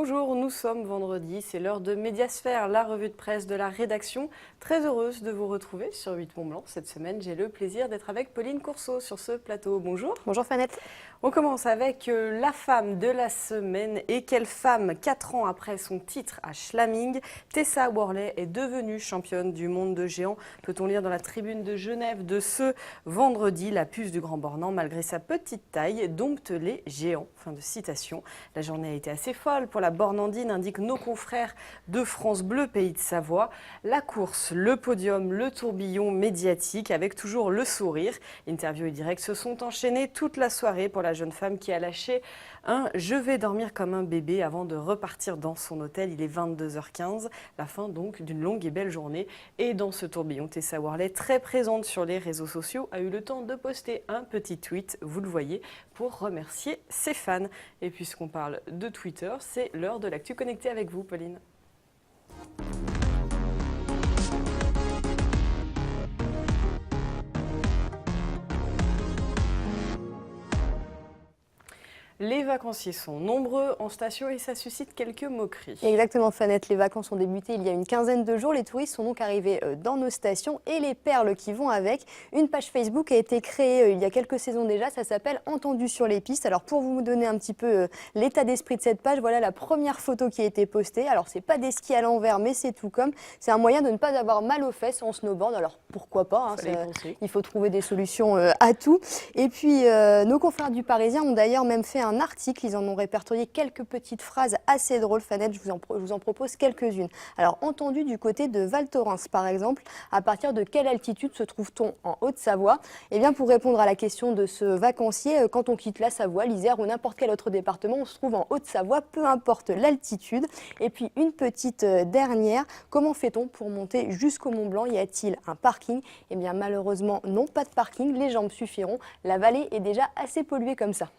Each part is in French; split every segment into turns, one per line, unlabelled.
Bonjour, nous sommes vendredi, c'est l'heure de Médiasphère, la revue de presse de la rédaction. Très heureuse de vous retrouver sur 8 Mont-Blanc. Cette semaine, j'ai le plaisir d'être avec Pauline Courceau sur ce plateau. Bonjour.
Bonjour Fanette.
On commence avec la femme de la semaine. Et quelle femme, 4 ans après son titre à Schlaming, Tessa Worley est devenue championne du monde de géants. Peut-on lire dans la tribune de Genève de ce vendredi, la puce du Grand Bornand, malgré sa petite taille, dompte les géants. Fin de citation. La journée a été assez folle pour la Bornandine, indiquent nos confrères de France Bleu, Pays de Savoie. La course, le podium, le tourbillon médiatique avec toujours le sourire. Interview et direct se sont enchaînés toute la soirée pour la jeune femme qui a lâché un « je vais dormir comme un bébé » avant de repartir dans son hôtel. Il est 22h15, la fin donc d'une longue et belle journée. Et dans ce tourbillon, Tessa Worley, très présente sur les réseaux sociaux, a eu le temps de poster un petit tweet, vous le voyez, pour remercier ses fans. Et puisqu'on parle de Twitter, c'est l'heure de l'actu connectée avec vous, Pauline. Les vacanciers sont nombreux en station et ça suscite quelques moqueries.
Exactement Fanette, les vacances ont débuté il y a une quinzaine de jours. Les touristes sont donc arrivés dans nos stations et les perles qui vont avec. Une page Facebook a été créée il y a quelques saisons déjà, ça s'appelle Entendu sur les pistes. Alors pour vous donner un petit peu l'état d'esprit de cette page, voilà la première photo qui a été postée. Alors c'est pas des skis à l'envers mais c'est tout comme. C'est un moyen de ne pas avoir mal aux fesses en snowboard. Alors pourquoi pas, il faut trouver des solutions à tout. Et puis nos confrères du Parisien ont d'ailleurs même fait un article, ils en ont répertorié quelques petites phrases assez drôles. Fanette, je vous en propose quelques-unes. Alors, entendu du côté de Val Thorens, par exemple, à partir de quelle altitude se trouve-t-on en Haute-Savoie? Eh bien, pour répondre à la question de ce vacancier, quand on quitte la Savoie, l'Isère ou n'importe quel autre département, on se trouve en Haute-Savoie, peu importe l'altitude. Et puis, une petite dernière, comment fait-on pour monter jusqu'au Mont-Blanc? Y a-t-il un parking? Eh bien, malheureusement, non, pas de parking, les jambes suffiront. La vallée est déjà assez polluée comme ça.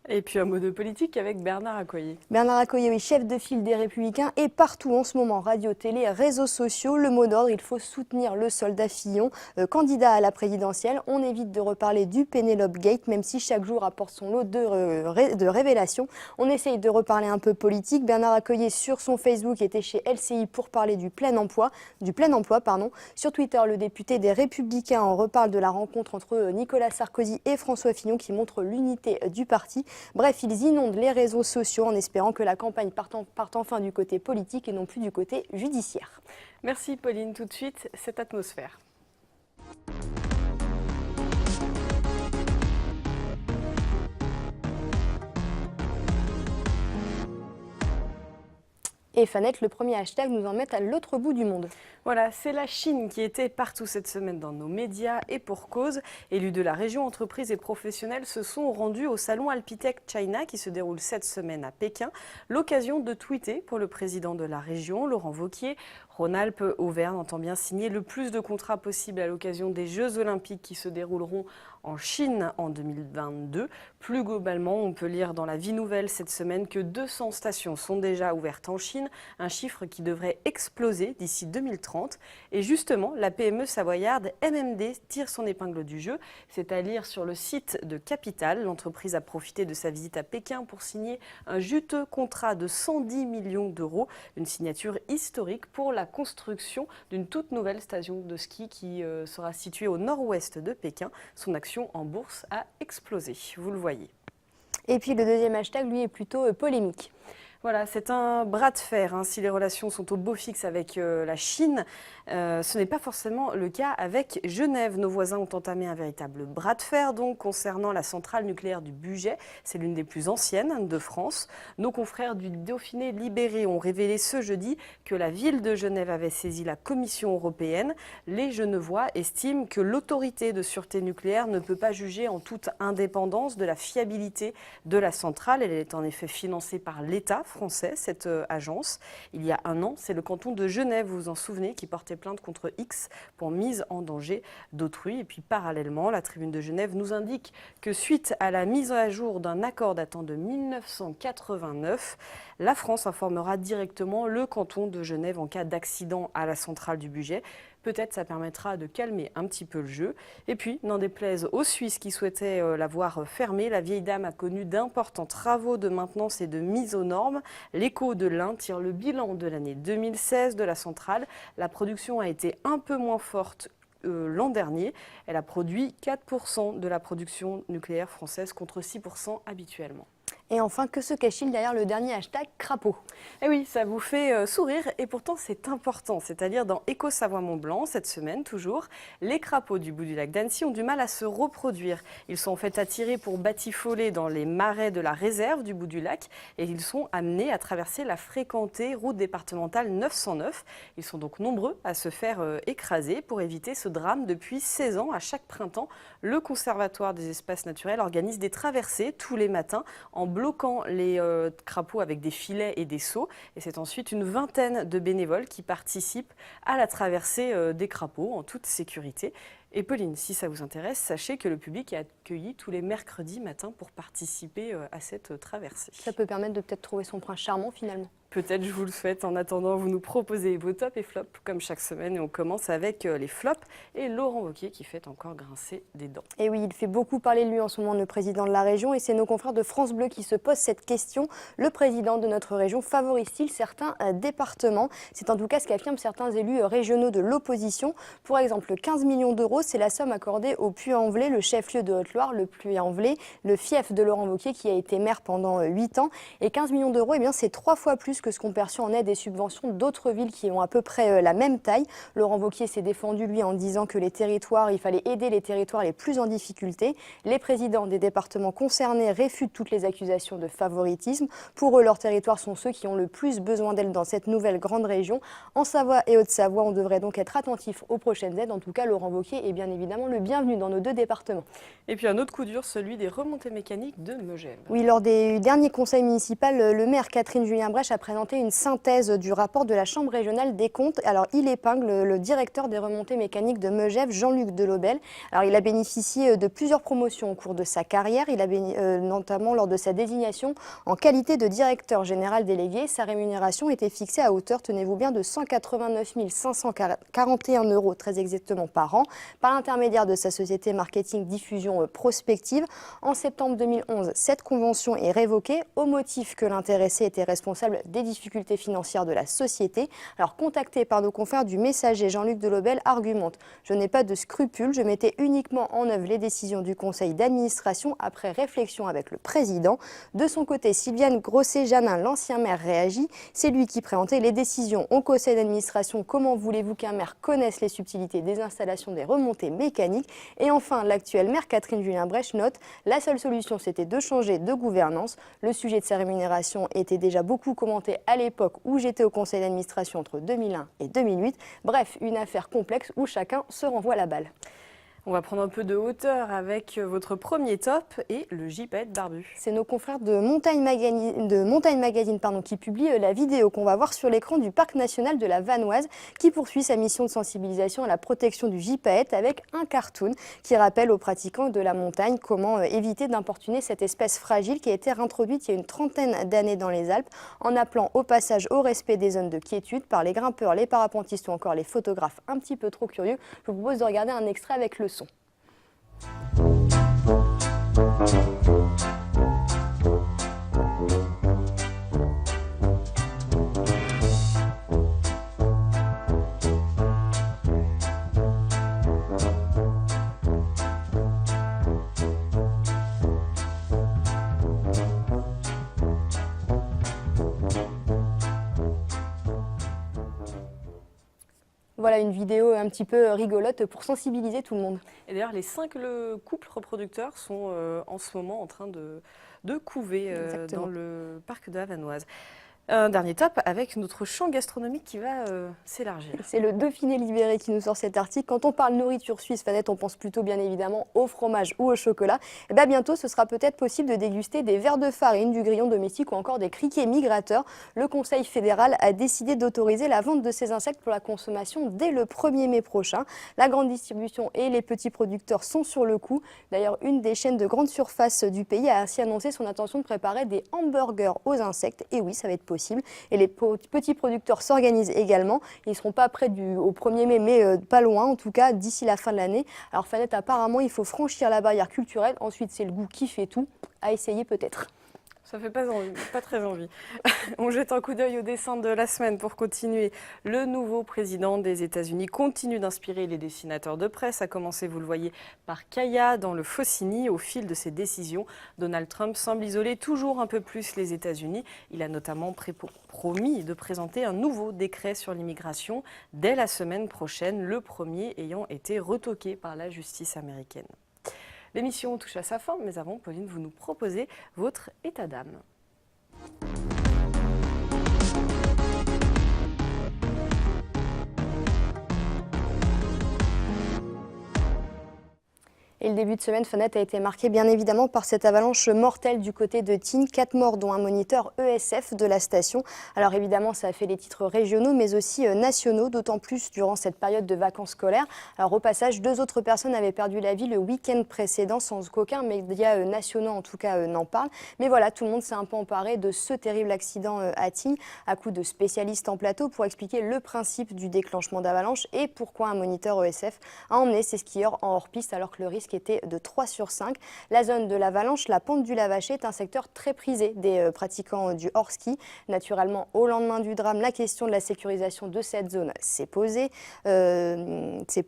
Et puis un mot de politique avec Bernard Accoyer.
Bernard Accoyer, oui, chef de file des Républicains, et partout en ce moment, radio, télé, réseaux sociaux, le mot d'ordre, il faut soutenir le soldat Fillon, candidat à la présidentielle. On évite de reparler du Penelope Gate, même si chaque jour apporte son lot de révélations. On essaye de reparler un peu politique. Bernard Accoyer, sur son Facebook, était chez LCI pour parler du plein emploi. Sur Twitter, le député des Républicains en reparle de la rencontre entre Nicolas Sarkozy et François Fillon qui montre l'unité du parti. Bref, ils inondent les réseaux sociaux en espérant que la campagne parte enfin du côté politique et non plus du côté judiciaire.
Merci Pauline, tout de suite, cette atmosphère.
Et Fanette, le premier hashtag nous en met à l'autre bout du monde.
Voilà, c'est la Chine qui était partout cette semaine dans nos médias et pour cause. Élus de la région, entreprises et professionnels se sont rendus au salon Alpitech China qui se déroule cette semaine à Pékin. L'occasion de tweeter pour le président de la région, Laurent Wauquiez. Rhône-Alpes-Auvergne entend bien signer le plus de contrats possible à l'occasion des Jeux Olympiques qui se dérouleront en Chine en 2022. Plus globalement, on peut lire dans la Vie Nouvelle cette semaine que 200 stations sont déjà ouvertes en Chine, un chiffre qui devrait exploser d'ici 2030. Et justement, la PME savoyarde MMD tire son épingle du jeu. C'est à lire sur le site de Capital. L'entreprise a profité de sa visite à Pékin pour signer un juteux contrat de 110 millions d'euros, une signature historique pour la construction d'une toute nouvelle station de ski qui sera située au nord-ouest de Pékin. Son action en bourse a explosé, vous le voyez.
Et puis le deuxième hashtag, lui, est plutôt polémique.
Voilà, c'est un bras de fer. Si les relations sont au beau fixe avec la Chine, ce n'est pas forcément le cas avec Genève. Nos voisins ont entamé un véritable bras de fer donc, concernant la centrale nucléaire du Bugey. C'est l'une des plus anciennes de France. Nos confrères du Dauphiné libéré ont révélé ce jeudi que la ville de Genève avait saisi la Commission européenne. Les Genevois estiment que l'autorité de sûreté nucléaire ne peut pas juger en toute indépendance de la fiabilité de la centrale. Elle est en effet financée par l'État français, cette agence. Il y a un an, c'est le canton de Genève, vous vous en souvenez, qui portait plainte contre X pour mise en danger d'autrui. Et puis parallèlement, la Tribune de Genève nous indique que suite à la mise à jour d'un accord datant de 1989, la France informera directement le canton de Genève en cas d'accident à la centrale du Bugey. Peut-être ça permettra de calmer un petit peu le jeu. Et puis, n'en déplaise aux Suisses qui souhaitaient la voir fermée, la vieille dame a connu d'importants travaux de maintenance et de mise aux normes. L'Écho de l'Ain tire le bilan de l'année 2016 de la centrale. La production a été un peu moins forte l'an dernier. Elle a produit 4% de la production nucléaire française contre 6% habituellement.
Et enfin, que se cache-t-il derrière le dernier hashtag crapaud?
Eh oui, ça vous fait sourire et pourtant c'est important. C'est-à-dire dans Éco-Savoie-Mont-Blanc, cette semaine toujours, les crapauds du bout du lac d'Annecy ont du mal à se reproduire. Ils sont en fait attirés pour batifoler dans les marais de la réserve du bout du lac et ils sont amenés à traverser la fréquentée route départementale 909. Ils sont donc nombreux à se faire écraser. Pour éviter ce drame, depuis 16 ans, à chaque printemps, le Conservatoire des espaces naturels organise des traversées tous les matins en bloquant les crapauds avec des filets et des seaux. Et c'est ensuite une vingtaine de bénévoles qui participent à la traversée des crapauds en toute sécurité. Et Pauline, si ça vous intéresse, sachez que le public est accueilli tous les mercredis matins pour participer à cette traversée.
Ça peut permettre de peut-être trouver son prince charmant finalement.
Peut-être, je vous le souhaite. En attendant, vous nous proposez vos tops et flops, comme chaque semaine. Et on commence avec les flops et Laurent Wauquiez qui fait encore grincer des dents.
Et oui, il fait beaucoup parler de lui en ce moment, le président de la région. Et c'est nos confrères de France Bleu qui se posent cette question. Le président de notre région favorise-t-il certains départements? C'est en tout cas ce qu'affirment certains élus régionaux de l'opposition. Pour exemple, 15 millions d'euros, c'est la somme accordée au Puy-en-Velay, le chef-lieu de Haute-Loire, le Puy-en-Velay, le fief de Laurent Wauquiez qui a été maire pendant 8 ans. Et 15 millions d'euros, eh bien, c'est 3 fois plus que ce qu'ont perçu en aide et subventions d'autres villes qui ont à peu près la même taille. Laurent Wauquiez s'est défendu, lui, en disant que il fallait aider les territoires les plus en difficulté. Les présidents des départements concernés réfutent toutes les accusations de favoritisme. Pour eux, leurs territoires sont ceux qui ont le plus besoin d'aide dans cette nouvelle grande région. En Savoie et Haute-Savoie, on devrait donc être attentif aux prochaines aides. En tout cas, Laurent Wauquiez est bien évidemment le bienvenu dans nos 2 départements.
Et puis un autre coup dur, celui des remontées mécaniques de Megève.
Oui, lors des derniers conseils municipaux, le maire Catherine Julien-Brèche a présenté une synthèse du rapport de la Chambre régionale des comptes. Alors, il épingle le directeur des remontées mécaniques de Megève, Jean-Luc Delobel. Alors, il a bénéficié de plusieurs promotions au cours de sa carrière, notamment lors de sa désignation en qualité de directeur général délégué. Sa rémunération était fixée à hauteur, tenez-vous bien, de 189 541 euros, très exactement par an, par l'intermédiaire de sa société marketing diffusion prospective. En septembre 2011, cette convention est révoquée au motif que l'intéressé était responsable des difficultés financières de la société. Alors, contacté par nos confrères du Messager, Jean-Luc Delobel argumente: « Je n'ai pas de scrupules, je mettais uniquement en œuvre les décisions du conseil d'administration après réflexion avec le président. » De son côté, Sylviane Grosset-Janin, l'ancien maire, réagit. C'est lui qui présentait les décisions au conseil d'administration. Comment voulez-vous qu'un maire connaisse les subtilités des installations des remontées mécaniques? Et enfin, l'actuelle maire Catherine Julien-Brèche note: « La seule solution, c'était de changer de gouvernance. Le sujet de sa rémunération était déjà beaucoup commenté à l'époque où j'étais au conseil d'administration entre 2001 et 2008. Bref, une affaire complexe où chacun se renvoie la balle. »
On va prendre un peu de hauteur avec votre premier top et le gypaète barbu.
C'est nos confrères de Montagne Magazine qui publient la vidéo qu'on va voir sur l'écran du parc national de la Vanoise, qui poursuit sa mission de sensibilisation à la protection du gypaète avec un cartoon qui rappelle aux pratiquants de la montagne comment éviter d'importuner cette espèce fragile qui a été réintroduite il y a une trentaine d'années dans les Alpes, en appelant au passage au respect des zones de quiétude par les grimpeurs, les parapentistes ou encore les photographes un petit peu trop curieux. Je vous propose de regarder un extrait avec le son. Voilà une vidéo un petit peu rigolote pour sensibiliser tout le monde.
Et d'ailleurs, les 5 couples reproducteurs sont en ce moment en train de couver dans le parc de la Vanoise. Un dernier top avec notre champ gastronomique qui va s'élargir.
C'est le Dauphiné Libéré qui nous sort cet article. Quand on parle nourriture suisse, Fanette, on pense plutôt bien évidemment au fromage ou au chocolat. Et bien bientôt, ce sera peut-être possible de déguster des vers de farine, du grillon domestique ou encore des criquets migrateurs. Le Conseil fédéral a décidé d'autoriser la vente de ces insectes pour la consommation dès le 1er mai prochain. La grande distribution et les petits producteurs sont sur le coup. D'ailleurs, une des chaînes de grande surface du pays a ainsi annoncé son intention de préparer des hamburgers aux insectes. Et oui, ça va être possible. possible. Et les petits producteurs s'organisent également. Ils ne seront pas prêts au 1er mai, mais pas loin, en tout cas, d'ici la fin de l'année. Alors Fanette, apparemment, il faut franchir la barrière culturelle. Ensuite, c'est le goût qui fait tout. À essayer peut-être.
Ça fait pas très envie. On jette un coup d'œil au dessin de la semaine pour continuer. Le nouveau président des États-Unis continue d'inspirer les dessinateurs de presse, à commencer, vous le voyez, par Kaya dans le Faucigny. Au fil de ses décisions, Donald Trump semble isoler toujours un peu plus les États-Unis. Il a notamment promis de présenter un nouveau décret sur l'immigration dès la semaine prochaine, le premier ayant été retoqué par la justice américaine. L'émission touche à sa fin, mais avant, Pauline, vous nous proposez votre état d'âme.
Et le début de semaine, Fanette, a été marqué bien évidemment par cette avalanche mortelle du côté de Tignes. 4 morts, dont un moniteur ESF de la station. Alors évidemment, ça a fait les titres régionaux, mais aussi nationaux, d'autant plus durant cette période de vacances scolaires. Alors au passage, 2 autres personnes avaient perdu la vie le week-end précédent, sans qu'aucun média nationaux en tout cas n'en parle. Mais voilà, tout le monde s'est un peu emparé de ce terrible accident à Tignes, à coup de spécialistes en plateau, pour expliquer le principe du déclenchement d'avalanche et pourquoi un moniteur ESF a emmené ses skieurs en hors-piste alors que le risque était de 3 sur 5. La zone de l'avalanche, la pente du Lavaché, est un secteur très prisé des pratiquants du hors-ski. Naturellement, au lendemain du drame, la question de la sécurisation de cette zone s'est posée. J'ai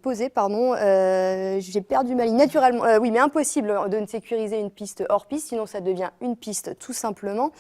perdu ma ligne. Naturellement, oui, mais impossible de ne sécuriser une piste hors-piste, sinon ça devient une piste tout simplement.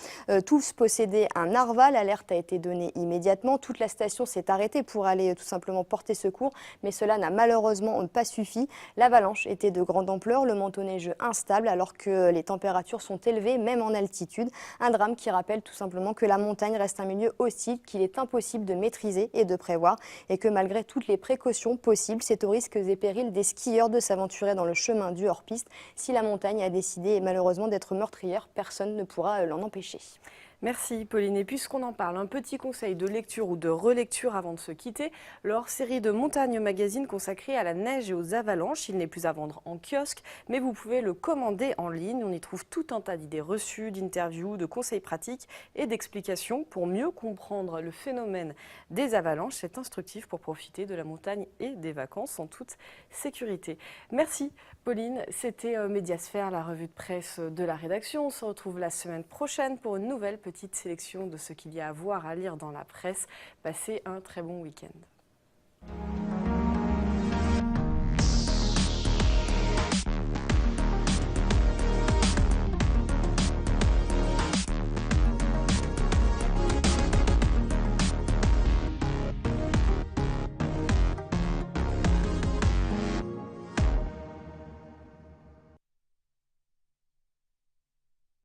Tous possédaient un narval, l'alerte a été donnée immédiatement. Toute la station s'est arrêtée pour aller tout simplement porter secours, mais cela n'a malheureusement pas suffi. L'avalanche était de grande ampleur, le manteau neigeux instable alors que les températures sont élevées, même en altitude. Un drame qui rappelle tout simplement que la montagne reste un milieu hostile, qu'il est impossible de maîtriser et de prévoir, et que malgré toutes les précautions possibles, c'est aux risques et périls des skieurs de s'aventurer dans le chemin du hors-piste. Si la montagne a décidé malheureusement d'être meurtrière, personne ne pourra l'en empêcher.
Merci Pauline. Et puisqu'on en parle, un petit conseil de lecture ou de relecture avant de se quitter. Leur série de Montagne Magazine consacrée à la neige et aux avalanches. Il n'est plus à vendre en kiosque, mais vous pouvez le commander en ligne. On y trouve tout un tas d'idées reçues, d'interviews, de conseils pratiques et d'explications pour mieux comprendre le phénomène des avalanches. C'est instructif pour profiter de la montagne et des vacances en toute sécurité. Merci Pauline. C'était Médiasphère, la revue de presse de la rédaction. On se retrouve la semaine prochaine pour une nouvelle petite sélection de ce qu'il y a à voir, à lire dans la presse. Passez un très bon week-end.